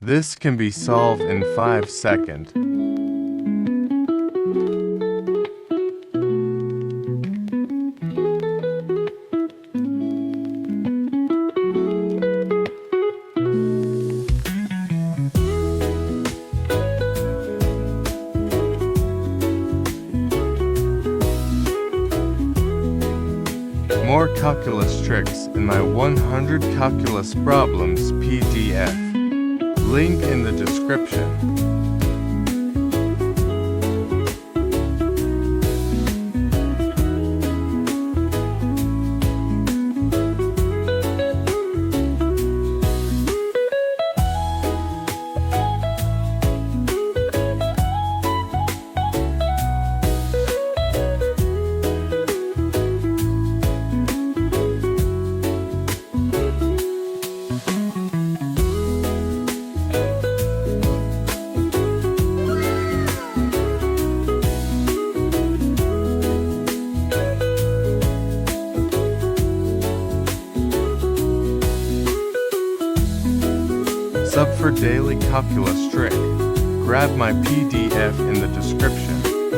This can be solved in 5 seconds. More calculus tricks in my 100 calculus problems PDF. Link in the description. Sub for daily calculus trick. Grab my PDF in the description.